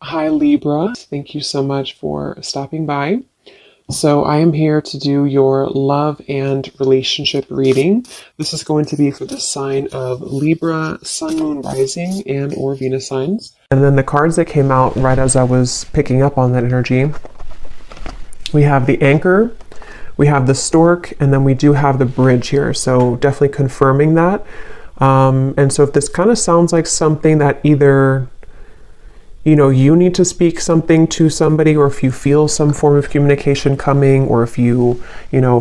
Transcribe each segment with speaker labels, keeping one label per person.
Speaker 1: Hi Libra, thank you so much for stopping by. So I am here to do your love and relationship reading. This is going to be for the sign of Libra, Sun, Moon, Rising, and or Venus signs. And then the cards that came out right as I was picking up on that energy, we have the Anchor, we have the Stork, and then we do have the Bridge here. So definitely confirming that. And so if this kind of sounds like something that either you need to speak something to somebody, or if you feel some form of communication coming, or if you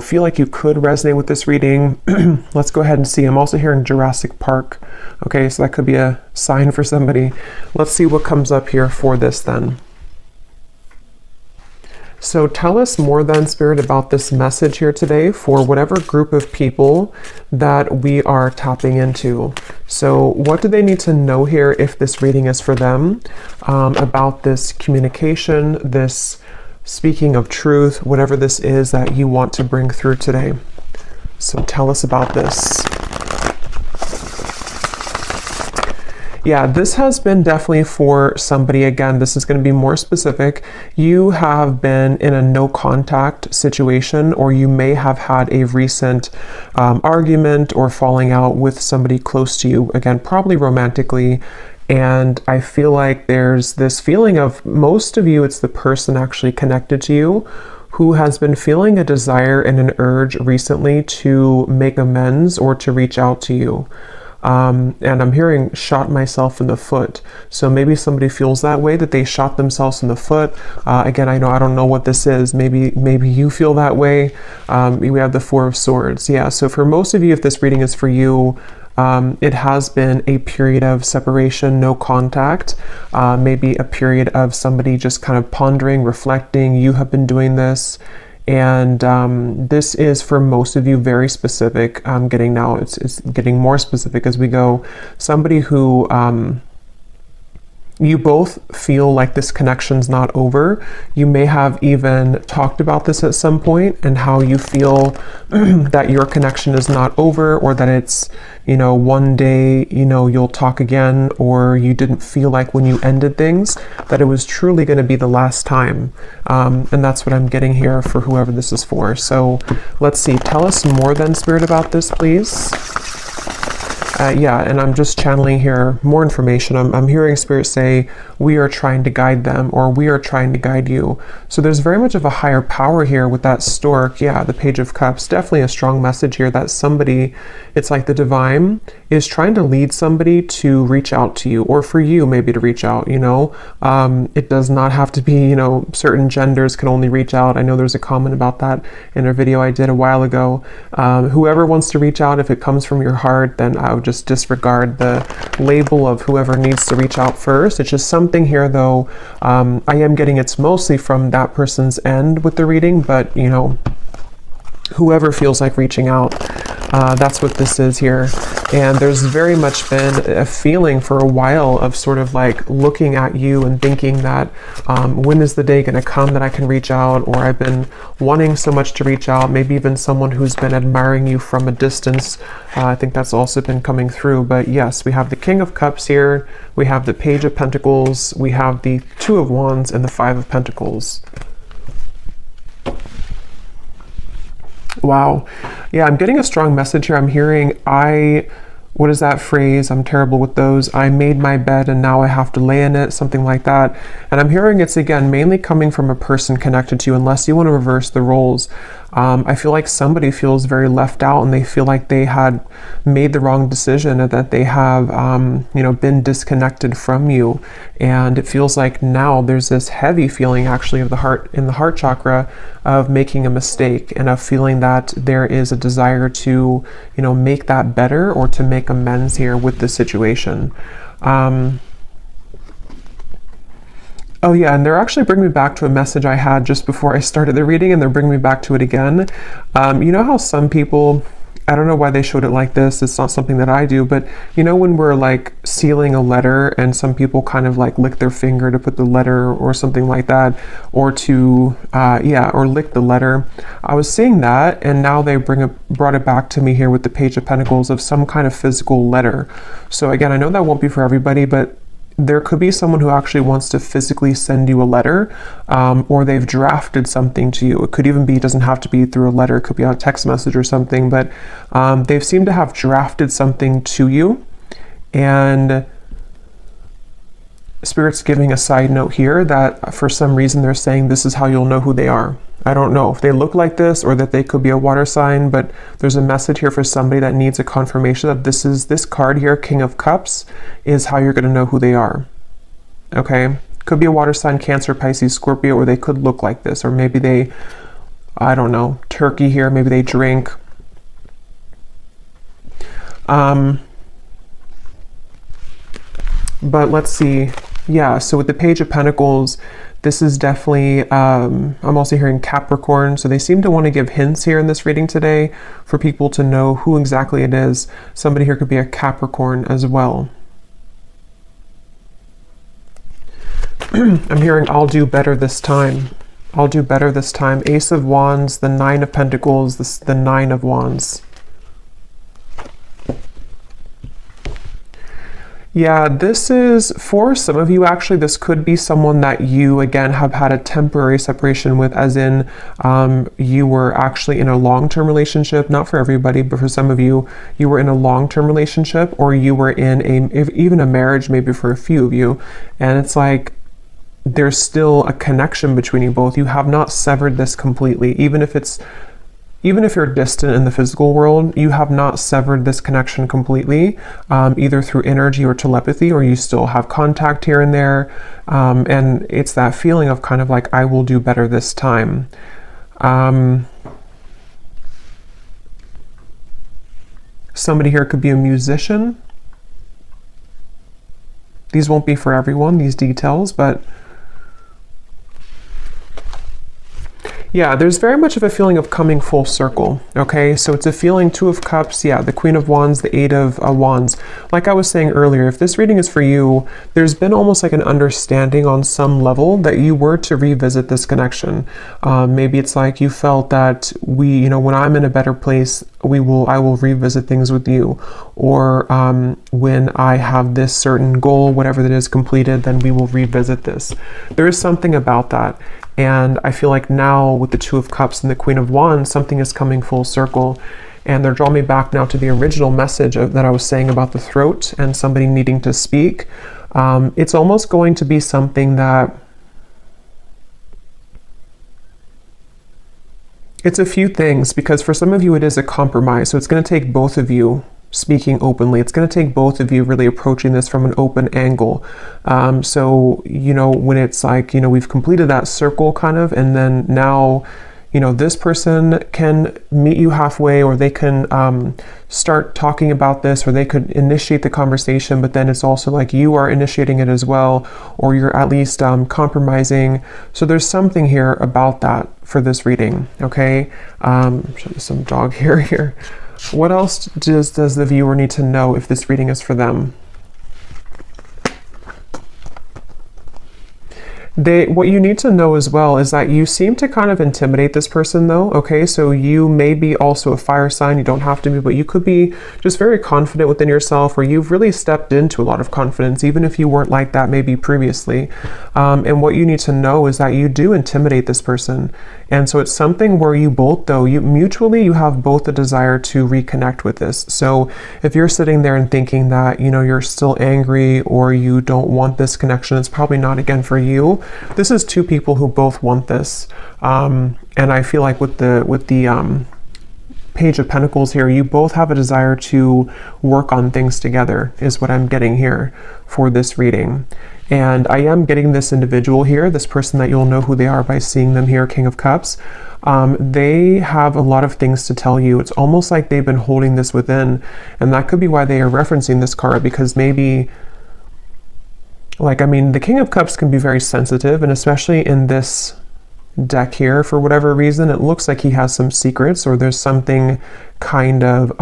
Speaker 1: feel like you could resonate with this reading, let's go ahead and see. I'm also hearing Jurassic Park. Okay, so that could be a sign for somebody. Let's see what comes up here for this then. So tell us more then, Spirit, about this message here today for whatever group of people that we are tapping into. So what do they need to know here if this reading is for them, about this communication, this speaking of truth, whatever this is that you want to bring through today. So tell us about this. Yeah, this has been definitely for somebody. Again, this is going to be more specific. You have been in a no contact situation, or you may have had a recent argument or falling out with somebody close to you. Again, probably romantically. And I feel like there's this feeling of, most of you, it's the person actually connected to you who has been feeling a desire and an urge recently to make amends or to reach out to you. And I'm hearing shot myself in the foot. So maybe somebody feels that way, that they shot themselves in the foot. Again, I don't know what this is. Maybe you feel that way. We have the Four of Swords. Yeah. So for most of you, if this reading is for you, it has been a period of separation, no contact, maybe a period of somebody just kind of pondering, reflecting. You have been doing this. And this is for most of you very specific. I'm getting now, it's getting more specific as we go. Somebody who you both feel like this connection's not over. You may have even talked about this at some point, and how you feel that your connection is not over, or that it's, one day, you'll talk again, or you didn't feel like when you ended things that it was truly going to be the last time. And that's what I'm getting here for whoever this is for. So let's see. Tell us more then, Spirit, about this, please. Yeah, and I'm just channeling here more information. I'm hearing Spirit say, we are trying to guide them, or we are trying to guide you. So there's very much of a higher power here with that Stork. Yeah, the Page of Cups, definitely a strong message here that somebody, it's like the divine is trying to lead somebody to reach out to you, or for you maybe to reach out, It does not have to be, certain genders can only reach out. I know there's a comment about that in a video I did a while ago. Whoever wants to reach out, if it comes from your heart, then I would just disregard the label of whoever needs to reach out first. It's just something here, though. I am getting it's mostly from that person's end with the reading, but whoever feels like reaching out, that's what this is here. And there's very much been a feeling for a while of sort of like looking at you and thinking that when is the day going to come that I can reach out, or I've been wanting so much to reach out. Maybe even someone who's been admiring you from a distance. I think that's also been coming through. But yes, we have the King of Cups here, we have the Page of Pentacles, we have the Two of Wands, and the Five of Pentacles. Wow. Yeah, I'm getting a strong message here. I'm hearing, what is that phrase? I'm terrible with those. I made my bed and now I have to lay in it, something like that. And I'm hearing it's, again, mainly coming from a person connected to you, unless you want to reverse the roles. I feel like somebody feels very left out, and they feel like they had made the wrong decision, and that they have, been disconnected from you. And it feels like now there's this heavy feeling actually of the heart, in the heart chakra, of making a mistake, and of feeling that there is a desire to, make that better, or to make amends here with the situation. Oh yeah, and they're actually bringing me back to a message I had just before I started the reading, and they're bringing me back to it again. You know how some people, I don't know why they showed it like this. It's not something that I do, but when we're like sealing a letter, and some people kind of like lick their finger to put the letter or something like that, or to, or lick the letter. I was seeing that, and now they brought it back to me here with the Page of Pentacles, of some kind of physical letter. So again, I know that won't be for everybody, but there could be someone who actually wants to physically send you a letter, or they've drafted something to you. It could even be, it doesn't have to be through a letter, it could be on a text message or something, but they've seemed to have drafted something to you. And Spirit's giving a side note here that for some reason they're saying this is how you'll know who they are. I don't know if they look like this or that they could be a water sign, but there's a message here for somebody that needs a confirmation that this card here, King of Cups, is how you're going to know who they are. Okay? Could be a water sign, Cancer, Pisces, Scorpio, or they could look like this, or maybe they, I don't know, Turkey here, maybe they drink. But let's see. Yeah, so with the Page of Pentacles, this is definitely, I'm also hearing Capricorn. So they seem to want to give hints here in this reading today for people to know who exactly it is. Somebody here could be a Capricorn as well. I'm hearing, I'll do better this time. I'll do better this time. Ace of Wands, the Nine of Pentacles, the Nine of Wands. Yeah, this is, for some of you, actually, this could be someone that you, again, have had a temporary separation with, as in you were actually in a long-term relationship. Not for everybody, but for some of you, you were in a long-term relationship, or you were in even a marriage, maybe for a few of you. And it's like, there's still a connection between you both. You have not severed this completely. Even if you're distant in the physical world, you have not severed this connection completely, either through energy or telepathy, or you still have contact here and there. And it's that feeling of kind of like, I will do better this time. Somebody here could be a musician. These won't be for everyone, these details, but yeah, there's very much of a feeling of coming full circle, okay? So it's a feeling, Two of Cups, yeah, the Queen of Wands, the Eight of Wands. Like I was saying earlier, if this reading is for you, there's been almost like an understanding on some level that you were to revisit this connection. Maybe it's like you felt that when I'm in a better place, I will revisit things with you. Or when I have this certain goal, whatever that is completed, then we will revisit this. There is something about that. And I feel like now with the Two of Cups and the Queen of Wands, something is coming full circle. And they're drawing me back now to the original message that I was saying about the throat and somebody needing to speak. It's almost going to be something that, it's a few things, because for some of you it is a compromise. So it's going to take both of you speaking openly. It's going to take both of you really approaching this from an open angle. So, when it's like, we've completed that circle kind of, and then now, this person can meet you halfway, or they can start talking about this, or they could initiate the conversation, but then it's also like you are initiating it as well, or you're at least compromising. So there's something here about that for this reading, okay? Show you some dog hair here. What else does the viewer need to know if this reading is for them? What you need to know as well is that you seem to kind of intimidate this person though, okay? So you may be also a fire sign, you don't have to be, but you could be just very confident within yourself, or you've really stepped into a lot of confidence, even if you weren't like that maybe previously. And what you need to know is that you do intimidate this person. And so it's something where you both though, you have both a desire to reconnect with this. So if you're sitting there and thinking that, you're still angry, or you don't want this connection, it's probably not again for you. This is two people who both want this. And I feel like with the Page of Pentacles here, you both have a desire to work on things together, is what I'm getting here for this reading. And I am getting this individual here, this person that you'll know who they are by seeing them here, King of Cups. They have a lot of things to tell you. It's almost like they've been holding this within, and that could be why they are referencing this card, because maybe, the King of Cups can be very sensitive, and especially in this deck here, for whatever reason, it looks like he has some secrets, or there's something kind of,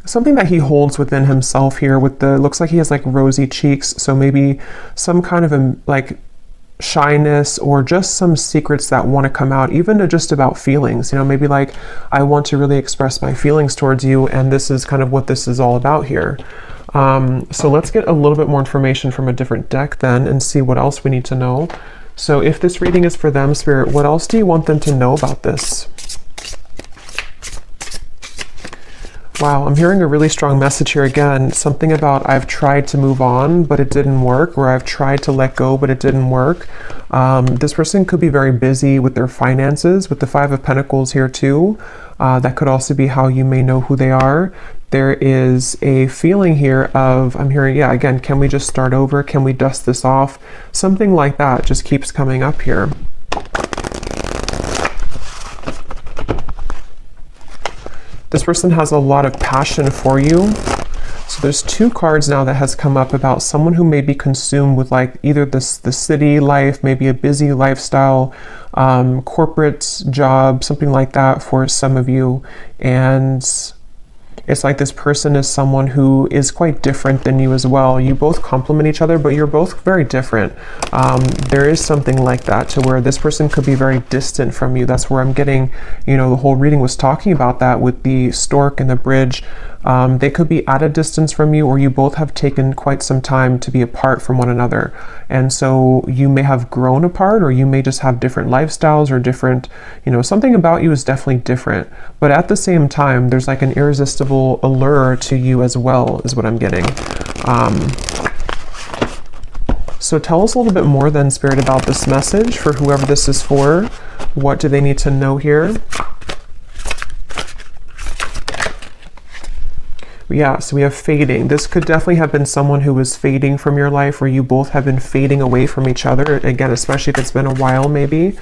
Speaker 1: something that he holds within himself here looks like he has like rosy cheeks. So maybe some kind of shyness, or just some secrets that want to come out, even just about feelings, maybe like, I want to really express my feelings towards you, and this is kind of what this is all about here. So let's get a little bit more information from a different deck then and see what else we need to know. So if this reading is for them, Spirit, what else do you want them to know about this? Wow, I'm hearing a really strong message here again. Something about I've tried to move on, but it didn't work, or I've tried to let go, but it didn't work. This person could be very busy with their finances, with the Five of Pentacles here too. That could also be how you may know who they are. There is a feeling here of, I'm hearing, yeah, again, can we just start over? Can we dust this off? Something like that just keeps coming up here. This person has a lot of passion for you. So there's two cards now that has come up about someone who may be consumed with like either the city life, maybe a busy lifestyle, corporate job, something like that for some of you. And it's like this person is someone who is quite different than you as well. You both complement each other, but you're both very different. There is something like that to where this person could be very distant from you. That's where I'm getting, you know, the whole reading was talking about that with the stork and the bridge. They could be at a distance from you, or you both have taken quite some time to be apart from one another. And so you may have grown apart, or you may just have different lifestyles or different, you know, something about you is definitely different. But at the same time, there's like an irresistible allure to you as well, is what I'm getting. So tell us a little bit more then, Spirit, about this message for whoever this is for. What do they need to know here? Yeah, so we have fading. This could definitely have been someone who was fading from your life, or you both have been fading away from each other. Again, especially if it's been a while, maybe.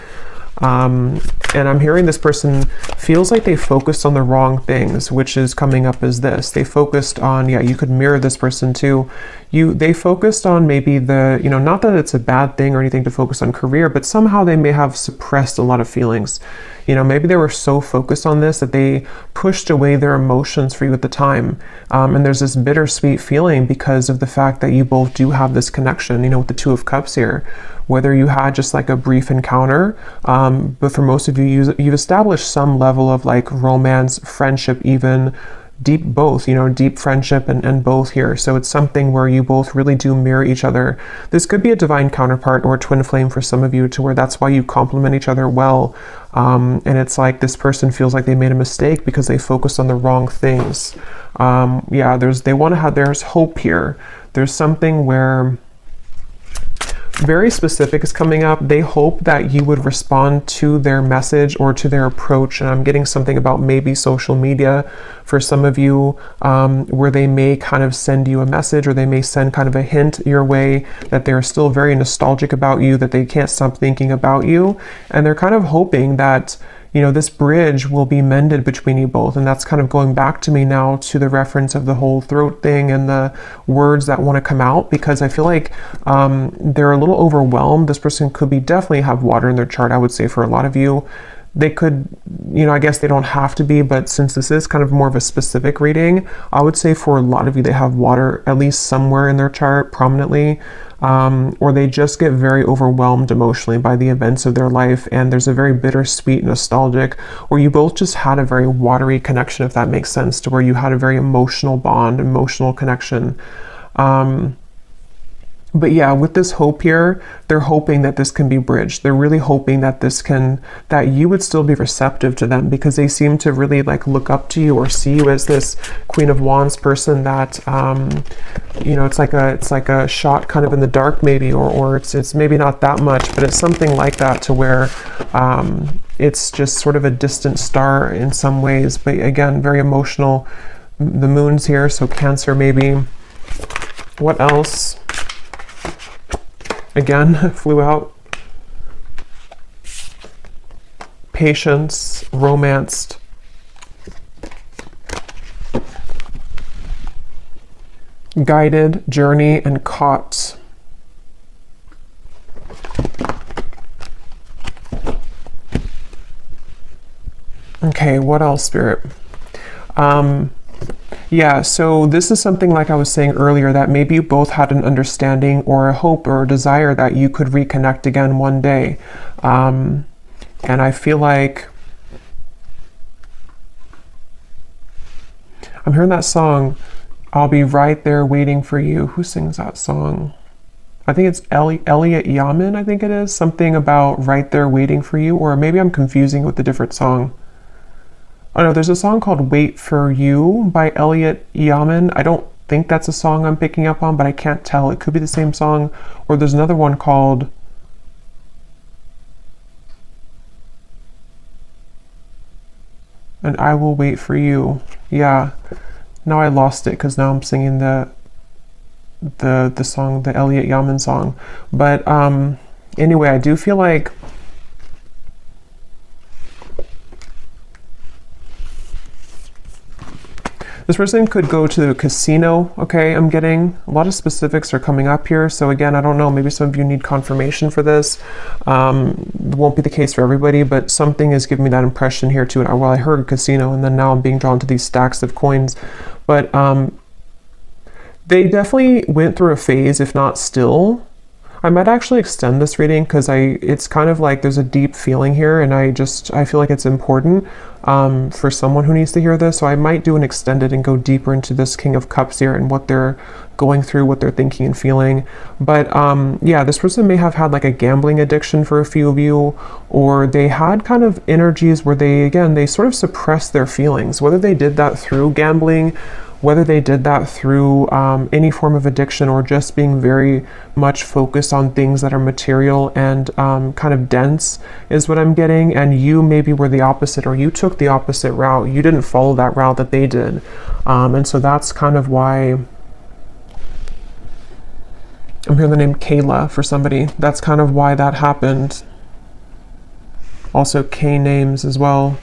Speaker 1: And I'm hearing this person feels like they focused on the wrong things, which is coming up as this. They focused on, yeah, you could mirror this person too. They focused on maybe the, you know, not that it's a bad thing or anything to focus on career, but somehow they may have suppressed a lot of feelings. You know, maybe they were so focused on this that they pushed away their emotions for you at the time. And there's this bittersweet feeling because of the fact that you both do have this connection, you know, with the Two of Cups here. Whether you had just like a brief encounter, but for most of you, you've established some level of like romance, friendship, even deep both, you know, deep friendship and both here. So it's something where you both really do mirror each other. This could be a divine counterpart or a twin flame for some of you, to where that's why you complement each other well. And it's like this person feels like they made a mistake because they focused on the wrong things. Yeah, there's hope here. There's something where very specific is coming up. They hope that you would respond to their message or to their approach. And I'm getting something about maybe social media for some of you, where they may kind of send you a message, or they may send kind of a hint your way that they're still very nostalgic about you, that they can't stop thinking about you. And they're kind of hoping that, you know, this bridge will be mended between you both. And that's kind of going back to me now to the reference of the whole throat thing and the words that want to come out, because I feel like they're a little overwhelmed. This person could be definitely have water in their chart, I would say, for a lot of you. They could, you know, I guess they don't have to be, but since this is kind of more of a specific reading, I would say for a lot of you, they have water at least somewhere in their chart prominently. Or they just get very overwhelmed emotionally by the events of their life, and there's a very bittersweet, nostalgic, or you both just had a very watery connection, if that makes sense, to where you had a very emotional bond, emotional connection. But yeah, with this hope here, they're hoping that this can be bridged. They're really hoping that that you would still be receptive to them, because they seem to really like look up to you or see you as this Queen of Wands person that, you know, it's like a shot kind of in the dark maybe, or it's maybe not that much, but it's something like that, to where it's just sort of a distant star in some ways. But again, very emotional. The moon's here, so Cancer maybe. What else? Again, flew out. Patience, romanced. Guided, journey, and caught. Okay, what else, Spirit? Yeah, so this is something like I was saying earlier, that maybe you both had an understanding or a hope or a desire that you could reconnect again one day. And I feel like I'm hearing that song, I'll be right there waiting for you. Who sings that song? I think it's Elliot Yamin, I think it is. Something about right there waiting for you, or maybe I'm confusing with a different song. Oh no, there's a song called Wait for You by Elliot Yamin. I don't think that's a song I'm picking up on, but I can't tell. It could be the same song. Or there's another one called And I Will Wait for You. Yeah. Now I lost it because now I'm singing the song, the Elliot Yamin song. But anyway, I do feel like this person could go to the casino, okay? I'm getting a lot of specifics are coming up here. So again, I don't know, maybe some of you need confirmation for this. It won't be the case for everybody, but something is giving me that impression here too. Well, I heard casino, and then now I'm being drawn to these stacks of coins. But they definitely went through a phase, if not still. I might actually extend this reading because it's kind of like there's a deep feeling here, and I feel like it's important for someone who needs to hear this. So I might do an extended and go deeper into this King of Cups here and what they're going through, what they're thinking and feeling. But yeah, this person may have had like a gambling addiction for a few of you, or they had kind of energies where they sort of suppressed their feelings, whether they did that through gambling, whether they did that through any form of addiction, or just being very much focused on things that are material and kind of dense is what I'm getting. And you maybe were the opposite, or you took the opposite route. You didn't follow that route that they did. And so that's kind of why I'm hearing the name Kayla for somebody. That's kind of why that happened. Also K names as well.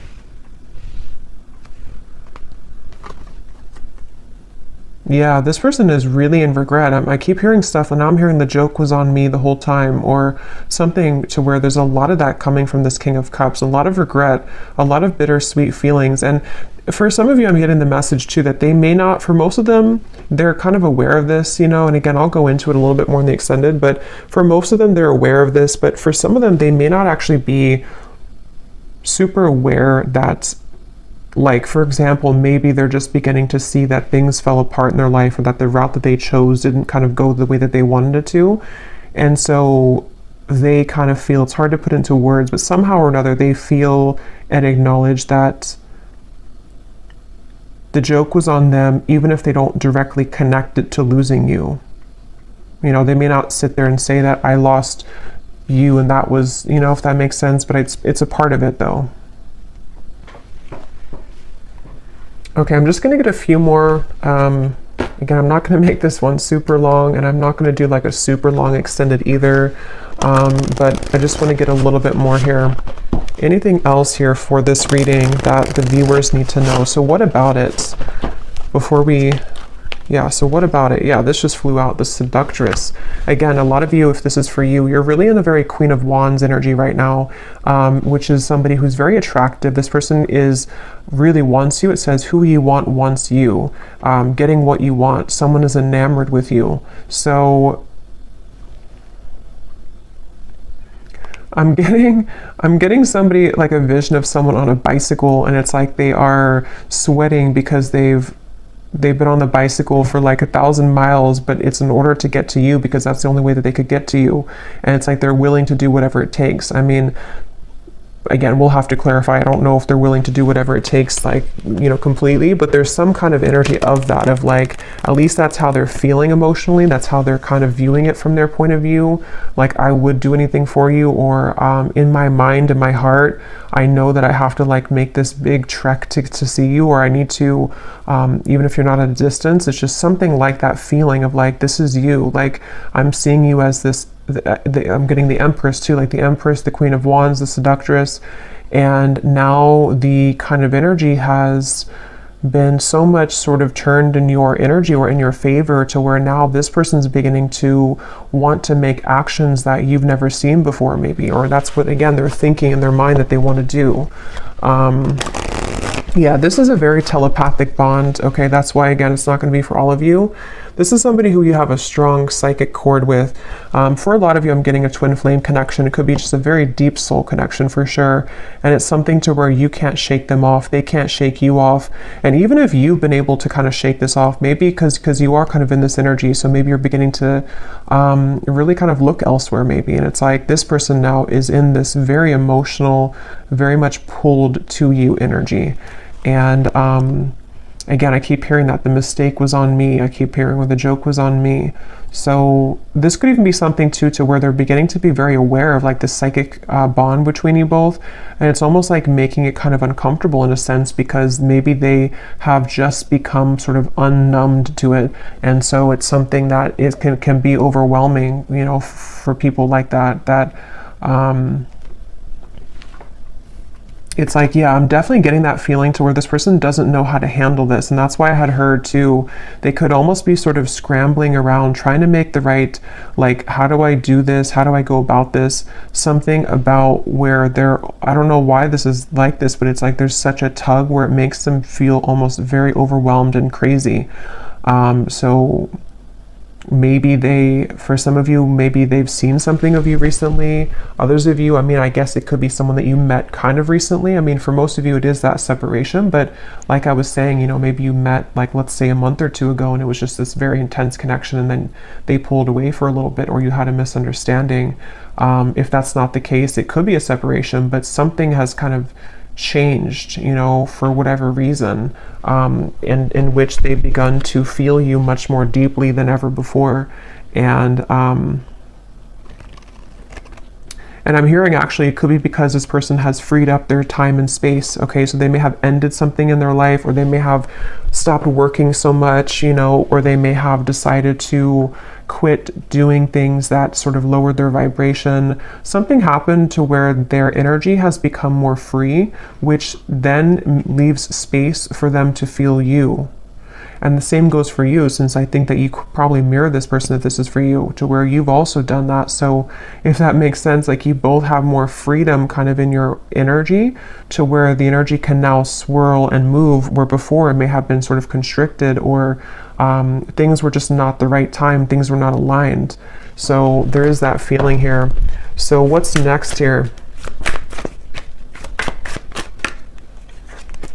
Speaker 1: Yeah, this person is really in regret. I keep hearing stuff, and now I'm hearing the joke was on me the whole time, or something to where there's a lot of that coming from this King of Cups, a lot of regret, a lot of bittersweet feelings. And for some of you, I'm getting the message too that they may not, for most of them, they're kind of aware of this, you know, and again, I'll go into it a little bit more in the extended, but for most of them, they're aware of this, but for some of them, they may not actually be super aware that, like, for example, maybe they're just beginning to see that things fell apart in their life, or that the route that they chose didn't kind of go the way that they wanted it to. And so they kind of feel, it's hard to put into words, but somehow or another, they feel and acknowledge that the joke was on them, even if they don't directly connect it to losing you. You know, they may not sit there and say that I lost you and that was, you know, if that makes sense, but it's a part of it though. Okay, I'm just going to get a few more. Again, I'm not going to make this one super long, and I'm not going to do like a super long extended either, but I just want to get a little bit more here. Anything else here for this reading that the viewers need to know? So what about it before we... Yeah, so what about it? Yeah, this just flew out, the Seductress. Again, a lot of you, if this is for you, you're really in a very Queen of Wands energy right now, which is somebody who's very attractive. This person really wants you. It says who you want wants you, getting what you want. Someone is enamored with you. So I'm getting somebody, like a vision of someone on a bicycle, and it's like they are sweating because they've been on the bicycle for like 1,000 miles, but it's in order to get to you because that's the only way that they could get to you. And it's like they're willing to do whatever it takes. I mean, again, we'll have to clarify. I don't know if they're willing to do whatever it takes, like, you know, completely, but there's some kind of energy of that, of like, at least that's how they're feeling emotionally. That's how they're kind of viewing it from their point of view. Like, I would do anything for you, or in my mind, in my heart, I know that I have to like make this big trek to see you, or I need to, even if you're not at a distance, it's just something like that feeling of like, this is you. Like, I'm seeing you as this, I'm getting the Empress too, like the Empress, the Queen of Wands, the Seductress. And now the kind of energy has been so much sort of turned in your energy or in your favor, to where now this person's beginning to want to make actions that you've never seen before maybe, or that's what, again, they're thinking in their mind that they want to do. Yeah, this is a very telepathic bond. Okay, that's why, again, it's not going to be for all of you. this is somebody who you have a strong psychic cord with. For a lot of you, I'm getting a twin flame connection. It could be just a very deep soul connection for sure. And it's something to where you can't shake them off. They can't shake you off. And even if you've been able to kind of shake this off, maybe because you are kind of in this energy, so maybe you're beginning to really kind of look elsewhere maybe. And it's like this person now is in this very emotional, very much pulled to you energy. And again, I keep hearing that the mistake was on me. I keep hearing where the joke was on me. So this could even be something too, to where they're beginning to be very aware of like the psychic bond between you both. And it's almost like making it kind of uncomfortable in a sense, because maybe they have just become sort of unnumbed to it. And so it's something that it can be overwhelming, you know, for people like that, it's like, yeah, I'm definitely getting that feeling to where this person doesn't know how to handle this. And that's why I had heard too, they could almost be sort of scrambling around trying to make the right, like, how do I do this? How do I go about this? Something about where I don't know why this is like this, but it's like there's such a tug where it makes them feel almost very overwhelmed and crazy. So maybe for some of you, maybe they've seen something of you recently. Others of you, I mean, I guess it could be someone that you met kind of recently. I mean, for most of you, it is that separation. But like I was saying, you know, maybe you met, like, let's say a month or two ago, and it was just this very intense connection, and then they pulled away for a little bit, or you had a misunderstanding. If that's not the case, it could be a separation, but something has kind of changed, you know, for whatever reason, in which they've begun to feel you much more deeply than ever before. And I'm hearing actually it could be because this person has freed up their time and space. Okay, so they may have ended something in their life, or they may have stopped working so much, you know, or they may have decided to quit doing things that sort of lowered their vibration. Something happened to where their energy has become more free, which then leaves space for them to feel you. And the same goes for you, since I think that you could probably mirror this person if this is for you, to where you've also done that. So if that makes sense, like you both have more freedom kind of in your energy, to where the energy can now swirl and move, where before it may have been sort of constricted, or things were just not the right time, things were not aligned. So there is that feeling here. So what's next here?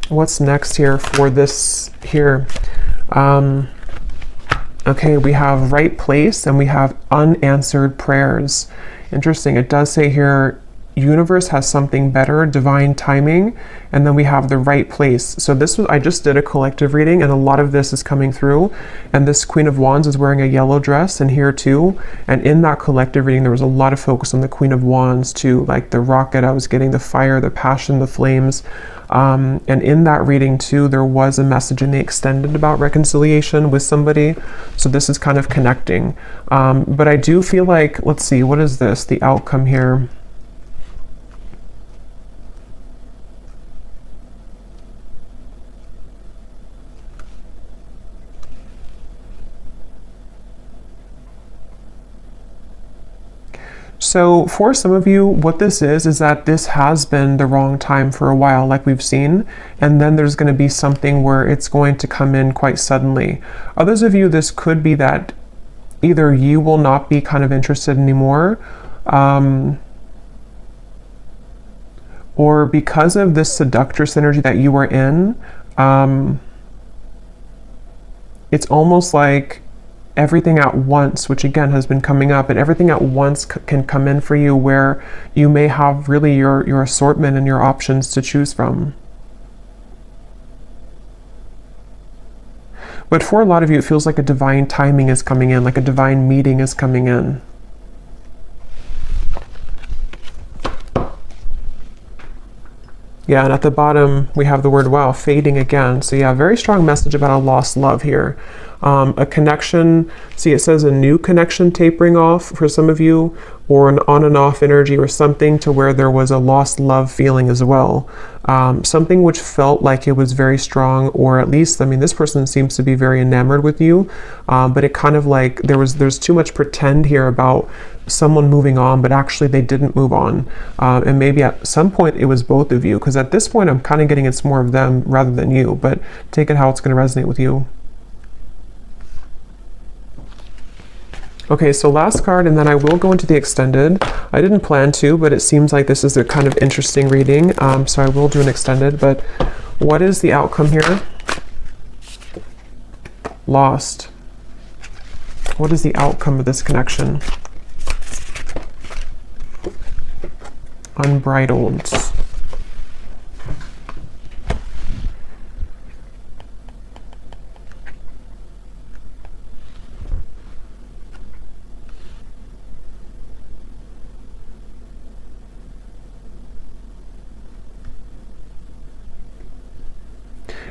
Speaker 1: What's next here for this here? Okay, we have right place and we have unanswered prayers. Interesting. It does say here, universe has something better, divine timing, and then we have the right place. So I just did a collective reading, and a lot of this is coming through, and this Queen of Wands is wearing a yellow dress, and here too, and in that collective reading there was a lot of focus on the Queen of Wands too, like the rocket I was getting, the fire, the passion, the flames. And in that reading too, there was a message in the extended about reconciliation with somebody. So this is kind of connecting. But I do feel like, let's see, what is this? The outcome here. So for some of you, what this is that this has been the wrong time for a while, like we've seen, and then there's going to be something where it's going to come in quite suddenly. Others of you, this could be that either you will not be kind of interested anymore, or because of this seductress energy that you are in, it's almost like everything at once, which again has been coming up, and everything at once can come in for you, where you may have really your assortment and your options to choose from. But for a lot of you, it feels like a divine timing is coming in, like a divine meeting is coming in. Yeah, and at the bottom, we have the word, wow, fading again. So yeah, very strong message about a lost love here. A connection, see it says a new connection tapering off for some of you, or an on and off energy, or something to where there was a lost love feeling as well. Something which felt like it was very strong, or at least, I mean, this person seems to be very enamored with you, but it kind of like, there's too much pretend here about someone moving on, but actually they didn't move on. And maybe at some point it was both of you, because at this point I'm kind of getting it's more of them rather than you, but take it how it's going to resonate with you. Okay, so last card, and then I will go into the extended. I didn't plan to, but it seems like this is a kind of interesting reading, so I will do an extended. But what is the outcome here? Lost. What is the outcome of this connection? Unbridled.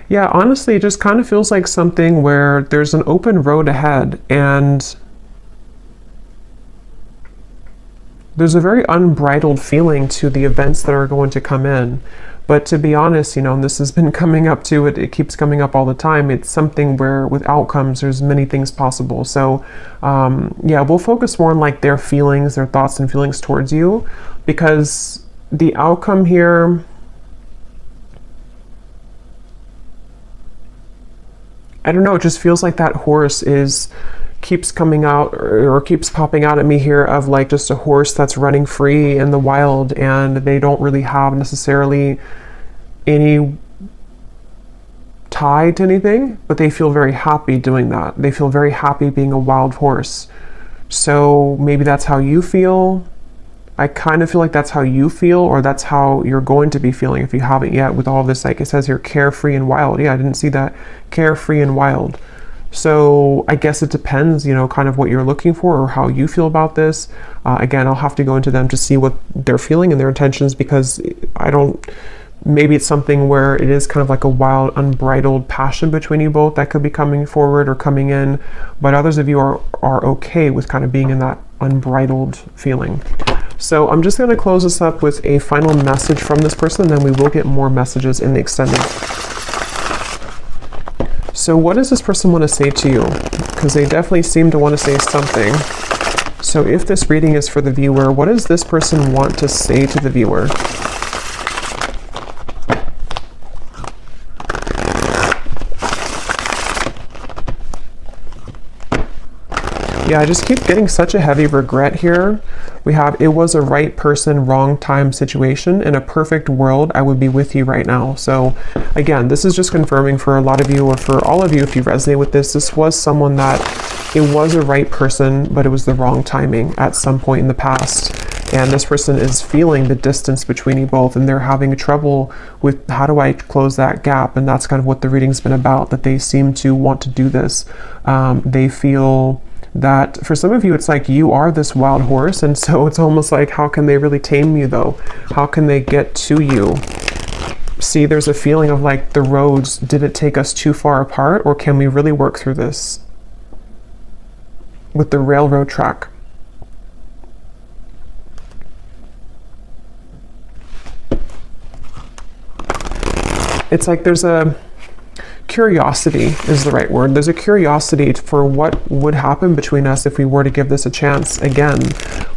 Speaker 1: Yeah, honestly, it just kind of feels like something where there's an open road ahead and there's a very unbridled feeling to the events that are going to come in. But to be honest, you know, and this has been coming up to it, it keeps coming up all the time. It's something where with outcomes, there's many things possible. So yeah, we'll focus more on like their feelings, their thoughts and feelings towards you, because the outcome here, I don't know, it just feels like that horse keeps coming out or keeps popping out at me here of like just a horse that's running free in the wild, and they don't really have necessarily any tie to anything, but they feel very happy doing that. They feel very happy being a wild horse. So maybe that's how you feel. I kind of feel like that's how you feel, or that's how you're going to be feeling if you haven't yet with all of this. Like it says here, carefree and wild. Yeah, I didn't see that. Carefree and wild. So I guess it depends, you know, kind of what you're looking for or how you feel about this. Again, I'll have to go into them to see what they're feeling and their intentions, because maybe it's something where it is kind of like a wild, unbridled passion between you both that could be coming forward or coming in. But others of you are okay with kind of being in that unbridled feeling. So I'm just going to close this up with a final message from this person, and then we will get more messages in the extended. So what does this person want to say to you? Because they definitely seem to want to say something. So if this reading is for the viewer, what does this person want to say to the viewer? Yeah, I just keep getting such a heavy regret here. We have, it was a right person, wrong time situation. In a perfect world, I would be with you right now. So again, this is just confirming for a lot of you, or for all of you, if you resonate with this, this was someone that it was a right person, but it was the wrong timing at some point in the past. And this person is feeling the distance between you both, and they're having trouble with how do I close that gap. And that's kind of what the reading's been about, that they seem to want to do this. They feel that for some of you, it's like you are this wild horse, and so it's almost like, how can they really tame you though? How can they get to you? See, there's a feeling of like the roads, did it take us too far apart, or can we really work through this with the railroad track? It's like there's a curiosity is the right word. There's a curiosity for what would happen between us if we were to give this a chance again,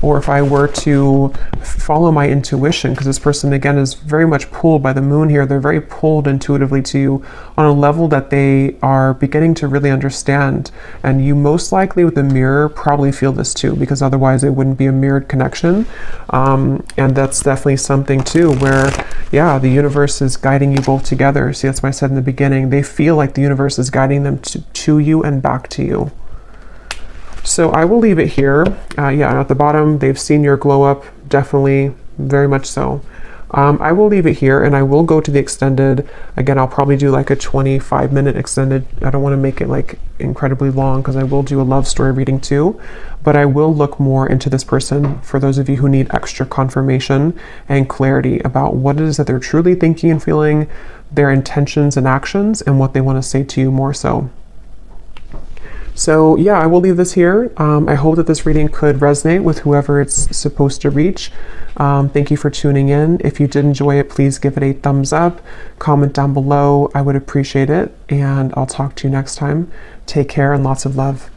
Speaker 1: or if I were to follow my intuition, because this person again is very much pulled by the moon here. They're very pulled intuitively to you on a level that they are beginning to really understand. And you most likely with the mirror probably feel this too, because otherwise it wouldn't be a mirrored connection. And that's definitely something too where, yeah, the universe is guiding you both together. See, that's why I said in the beginning, they feel like the universe is guiding them to you and back to you. So I will leave it here. Yeah, at the bottom, they've seen your glow up, definitely, very much so. I will leave it here, and I will go to the extended. Again, I'll probably do like a 25-minute extended. I don't want to make it like incredibly long, because I will do a love story reading too, but I will look more into this person for those of you who need extra confirmation and clarity about what it is that they're truly thinking and feeling, their intentions and actions, and what they want to say to you more so. So yeah, I will leave this here. I hope that this reading could resonate with whoever it's supposed to reach. Thank you for tuning in. If you did enjoy it, please give it a thumbs up, comment down below. I would appreciate it, and I'll talk to you next time. Take care and lots of love.